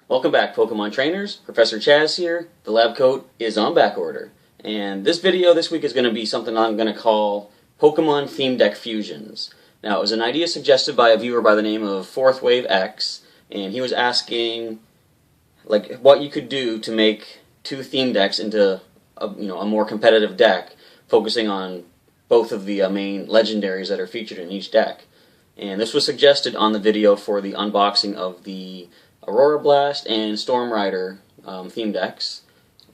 Welcome back, Pokemon trainers. Professor Chaz here. The lab coat is on back order. And this video this week is going to be something I'm going to call Pokemon Theme Deck Fusions. Now, it was an idea suggested by a viewer by the name of Fourth Wave X, and he was asking what you could do to make two theme decks into a more competitive deck, focusing on both of the main legendaries that are featured in each deck. And this was suggested on the video for the unboxing of the Aurora Blast and Storm Rider theme decks.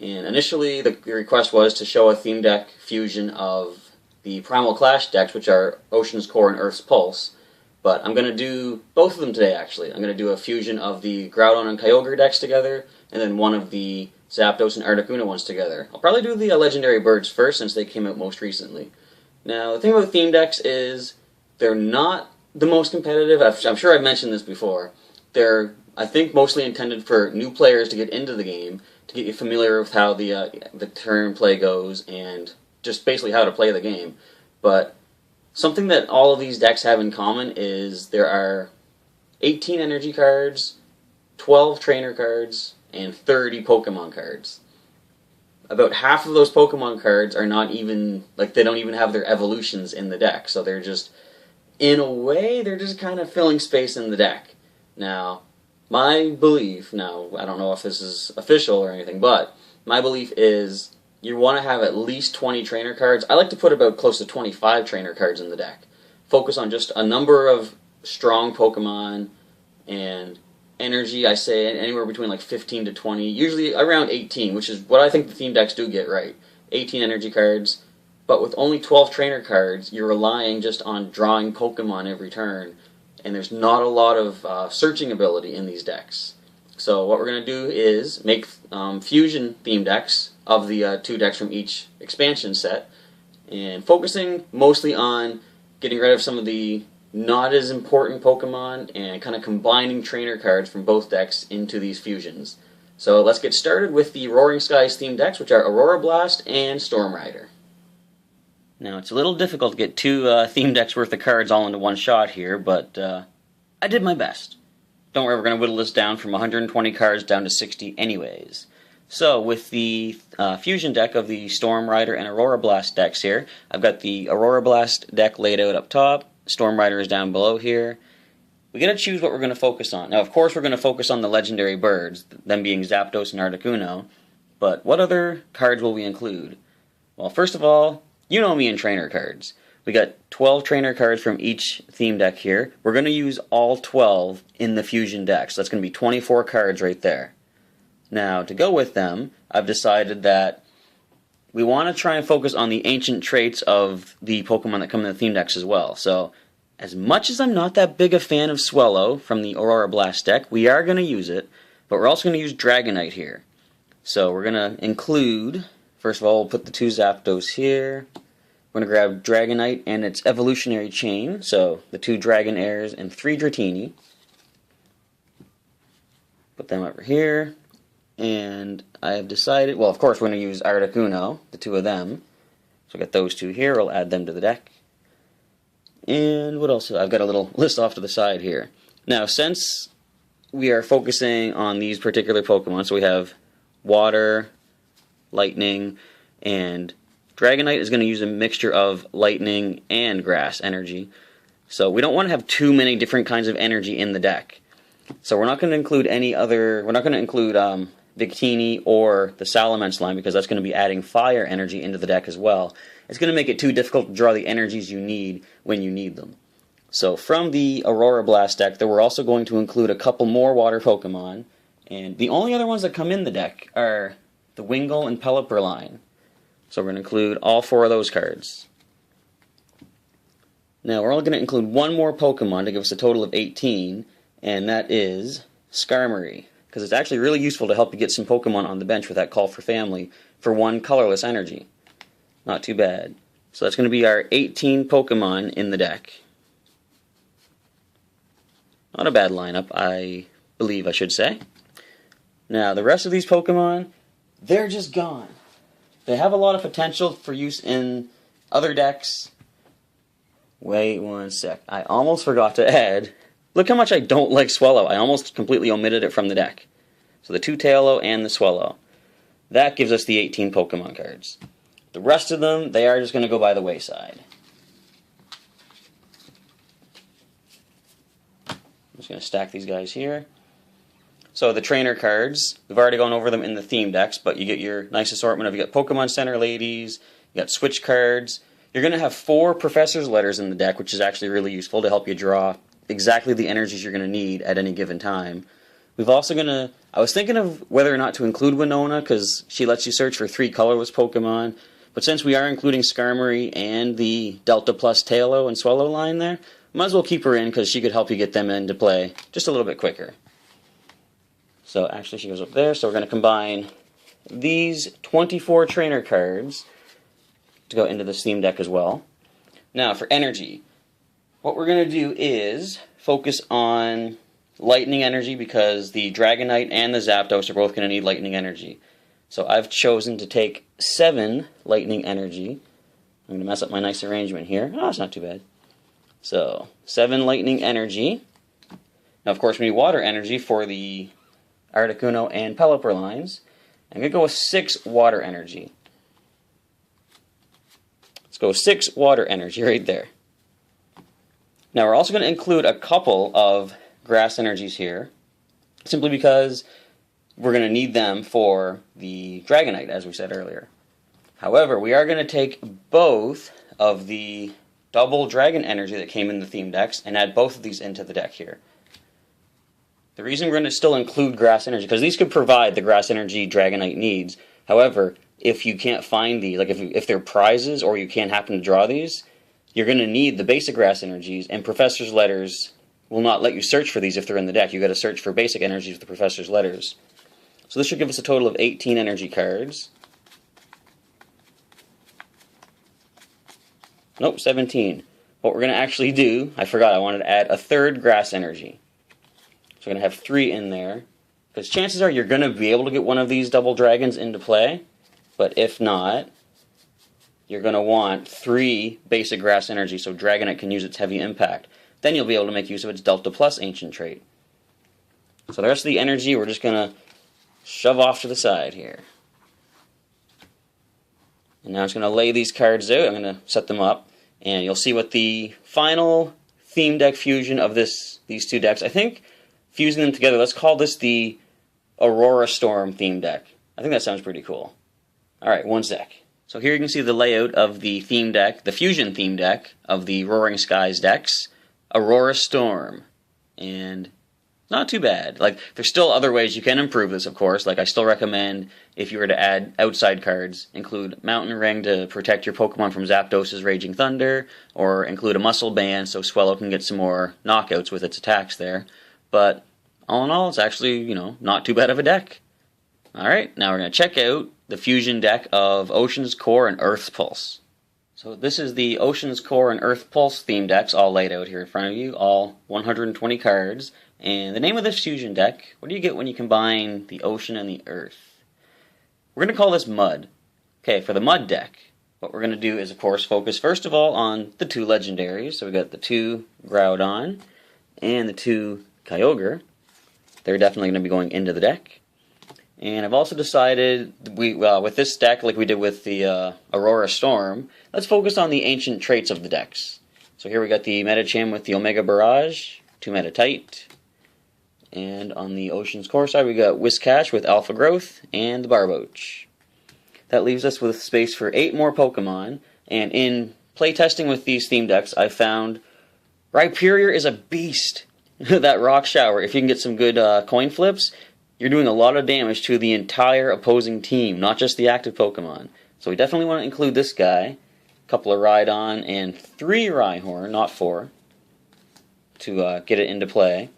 And initially the request was to show a theme deck fusion of the Primal Clash decks, which are Ocean's Core and Earth's Pulse. But I'm going to do both of them today, actually. I'm going to do a fusion of the Groudon and Kyogre decks together, and then one of the Zapdos and Articuno ones together. I'll probably do the legendary birds first, since they came out most recently. Now, the thing about theme decks is they're not the most competitive. I'm sure I've mentioned this before. They're, I think, mostly intended for new players to get into the game, to get you familiar with how the turn play goes, and just basically how to play the game. But something that all of these decks have in common is there are 18 energy cards, 12 trainer cards, and 30 Pokemon cards. About half of those Pokemon cards are not even, they don't even have their evolutions in the deck, so they're just, in a way, they're just kind of filling space in the deck. Now, my belief, now, I don't know if this is official or anything, but my belief is you want to have at least 20 trainer cards. I like to put about close to 25 trainer cards in the deck. Focus on just a number of strong Pokemon, and energy, I say anywhere between 15 to 20, usually around 18, which is what I think the theme decks do get right. 18 energy cards, but with only 12 trainer cards, you're relying just on drawing Pokemon every turn, and there's not a lot of searching ability in these decks. So what we're going to do is make fusion theme decks of the two decks from each expansion set, and focusing mostly on getting rid of some of the not as important Pokemon and kind of combining trainer cards from both decks into these fusions. So let's get started with the Roaring Skies theme decks, which are Aurora Blast and Storm Rider. Now, it's a little difficult to get two theme decks worth of cards all into one shot here, but I did my best. Don't worry, we're going to whittle this down from 120 cards down to 60 anyways. So, with the fusion deck of the Storm Rider and Aurora Blast decks here, I've got the Aurora Blast deck laid out up top, Storm Rider is down below here. We got to choose what we're going to focus on. Now, of course, we're going to focus on the legendary birds, them being Zapdos and Articuno, but what other cards will we include? Well, first of all, you know me in trainer cards. We got 12 trainer cards from each theme deck here. We're going to use all 12 in the fusion deck, so that's going to be 24 cards right there. Now, to go with them, I've decided that we want to try and focus on the ancient traits of the Pokemon that come in the theme decks as well. So, as much as I'm not that big a fan of Swellow from the Aurora Blast deck, we are going to use it, but we're also going to use Dragonite here. So we're going to include, first of all, we'll put the two Zapdos here. We're going to grab Dragonite and its evolutionary chain, so the two Dragonairs and 3 Dratini. Put them over here. And I have decided, well, of course, we're going to use Articuno, the two of them. So I've got those two here. I'll add them to the deck. And what else? I've got a little list off to the side here. Now, since we are focusing on these particular Pokemon, so we have Water, Lightning, and Dragonite is going to use a mixture of Lightning and Grass energy. So we don't want to have too many different kinds of energy in the deck. So we're not going to include any other, we're not going to include Dratini or the Salamence line, because that's going to be adding fire energy into the deck as well. It's going to make it too difficult to draw the energies you need when you need them. So from the Aurora Blast deck, we're also going to include a couple more water Pokemon, and the only other ones that come in the deck are the Wingull and Pelipper line. So we're going to include all 4 of those cards. Now we're only going to include one more Pokemon to give us a total of 18, and that is Skarmory, because it's actually really useful to help you get some Pokemon on the bench with that Call for Family for 1 colorless energy. Not too bad. So that's going to be our 18 Pokemon in the deck. Not a bad lineup, I believe I should say. Now, the rest of these Pokemon, they're just gone. They have a lot of potential for use in other decks. Wait one sec. I almost forgot to add, look how much I don't like Swellow. I almost completely omitted it from the deck. So the 2 Taillow and the Swellow. That gives us the 18 Pokemon cards. The rest of them, they are just going to go by the wayside. I'm just going to stack these guys here. So the trainer cards, we've already gone over them in the theme decks, but you get your nice assortment of, you got Pokemon Center ladies, you got switch cards. You're going to have 4 Professor's Letters in the deck, which is actually really useful to help you draw exactly the energies you're going to need at any given time. We've also I was thinking of whether or not to include Winona, because she lets you search for 3 colorless Pokemon, but since we are including Skarmory and the Delta Plus Taillow and Swellow line there, might as well keep her in, because she could help you get them into play just a little bit quicker. So actually she goes up there, so we're going to combine these 24 trainer cards to go into this theme deck as well. Now for energy, what we're going to do is focus on lightning energy, because the Dragonite and the Zapdos are both going to need lightning energy. So I've chosen to take 7 lightning energy. I'm going to mess up my nice arrangement here. Oh, it's not too bad. So 7 lightning energy. Now of course we need water energy for the Articuno and Pelipper lines. I'm going to go with 6 water energy. Let's go 6 water energy right there. Now we're also going to include a couple of grass energies here, simply because we're going to need them for the Dragonite, as we said earlier. However, we are going to take both of the double dragon energy that came in the theme decks and add both of these into the deck here. The reason we're going to still include grass energy, because these could provide the grass energy Dragonite needs. However, if you can't find these, like if they're prizes or you can't happen to draw these, you're going to need the basic grass energies, and Professor's Letters will not let you search for these if they're in the deck. You've got to search for basic energies with the Professor's Letters. So this should give us a total of 18 energy cards. Nope, 17. What we're going to actually do, I forgot, I wanted to add a 3rd grass energy. So we're going to have 3 in there, because chances are you're going to be able to get one of these double dragons into play, but if not, you're going to want 3 basic grass energy so Dragonite can use its heavy impact. Then you'll be able to make use of its Delta Plus Ancient Trait. So the rest of the energy we're just going to shove off to the side here. And now I'm just going to lay these cards out. I'm going to set them up, and you'll see what the final theme deck fusion of these 2 decks. I think fusing them together, let's call this the Aurora Storm theme deck. I think that sounds pretty cool. Alright, one sec. So here you can see the layout of the theme deck, the fusion theme deck of the Roaring Skies decks. Aurora Storm. And not too bad. Like, there's still other ways you can improve this, of course. Like, I still recommend, if you were to add outside cards, include Mountain Ring to protect your Pokemon from Zapdos' Raging Thunder, or include a Muscle Band so Swellow can get some more knockouts with its attacks there. But, all in all, it's actually, you know, not too bad of a deck. Alright, now we're going to check out the fusion deck of Ocean's Core and Earth's Pulse. So this is the Ocean's Core and Earth Pulse theme decks all laid out here in front of you, all 120 cards. And the name of this fusion deck, what do you get when you combine the ocean and the earth? We're going to call this Mud. Okay, for the Mud deck, what we're going to do is, of course, focus first of all on the 2 legendaries. So we got the 2 Groudon and the 2 Kyogre. They're definitely going to be going into the deck. And I've also decided, with this deck, like we did with the Aurora Storm, let's focus on the ancient traits of the decks. So here we got the Medicham with the Omega Barrage, 2 Metatite. And on the Ocean's Core side, we got Whiscash with Alpha Growth and the Barboach. That leaves us with space for 8 more Pokemon. And in playtesting with these theme decks, I found Rhyperior is a beast. That Rock Shower, if you can get some good coin flips, you're doing a lot of damage to the entire opposing team, not just the active Pokemon. So we definitely want to include this guy, a couple of Rhydon, and 3 Rhyhorn, not 4, to get it into play.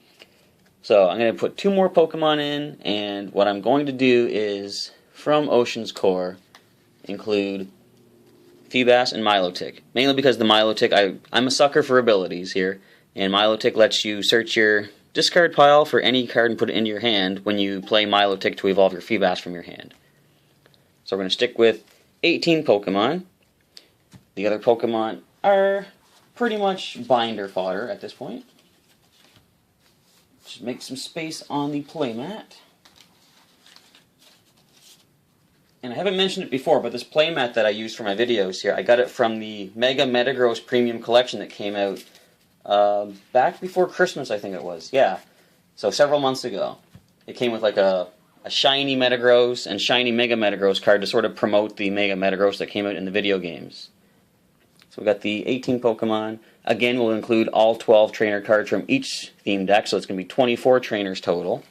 So I'm going to put 2 more Pokemon in, and what I'm going to do is, from Ocean's Core, include Feebas and Milotic. Mainly because the Milotic, I'm a sucker for abilities here, and Milotic lets you search your discard pile for any card and put it into your hand when you play Milotic to evolve your Feebas from your hand. So we're going to stick with 18 Pokemon. The other Pokemon are pretty much binder fodder at this point. Just make some space on the playmat. And I haven't mentioned it before, but this playmat that I use for my videos here, I got it from the Mega Metagross Premium Collection that came out back before Christmas, I think it was. Yeah, so several months ago. It came with like a shiny Metagross and shiny Mega Metagross card to sort of promote the Mega Metagross that came out in the video games. So we got the 18 Pokemon. Again, we'll include all 12 trainer cards from each theme deck, so it's going to be 24 trainers total.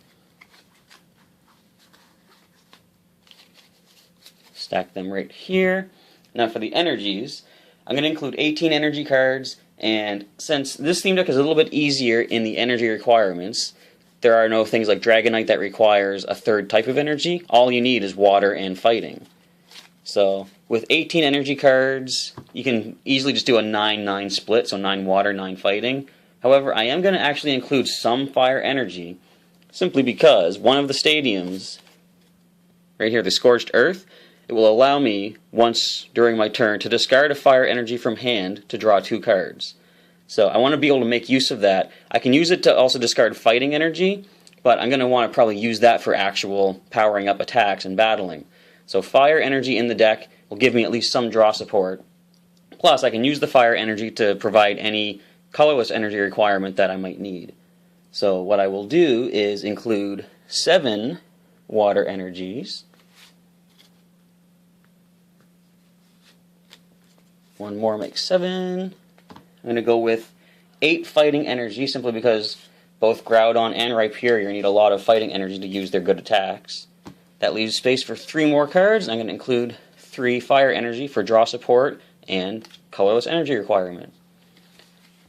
Stack them right here. Now for the energies, I'm going to include 18 energy cards, and since this theme deck is a little bit easier in the energy requirements, there are no things like Dragonite that requires a third type of energy. All you need is water and fighting. So with 18 energy cards, you can easily just do a 9-9 split, so 9 water, 9 fighting. However, I am going to actually include some fire energy, simply because one of the stadiums, right here, the Scorched Earth, it will allow me, once during my turn, to discard a fire energy from hand to draw 2 cards. So I want to be able to make use of that. I can use it to also discard fighting energy, but I'm going to want to probably use that for actual powering up attacks and battling. So fire energy in the deck will give me at least some draw support. Plus, I can use the fire energy to provide any colorless energy requirement that I might need. So what I will do is include 7 water energies. One more makes 7. I'm going to go with 8 fighting energy, simply because both Groudon and Rhyperior need a lot of fighting energy to use their good attacks. That leaves space for 3 more cards. I'm going to include 3 fire energy for draw support and colorless energy requirement.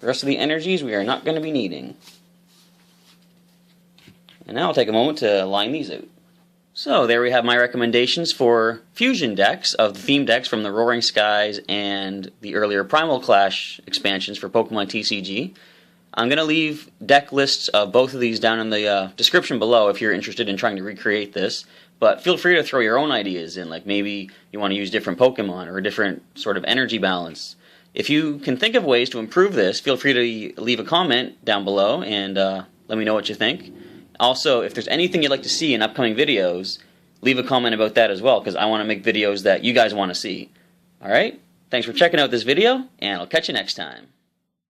The rest of the energies we are not going to be needing. And now I'll take a moment to line these out. So there we have my recommendations for fusion decks of the theme decks from the Roaring Skies and the earlier Primal Clash expansions for Pokemon TCG. I'm going to leave deck lists of both of these down in the description below if you're interested in trying to recreate this. But feel free to throw your own ideas in, like maybe you want to use different Pokemon or a different sort of energy balance. If you can think of ways to improve this, feel free to leave a comment down below and let me know what you think. Also, if there's anything you'd like to see in upcoming videos, leave a comment about that as well, because I want to make videos that you guys want to see. Alright? Thanks for checking out this video, and I'll catch you next time.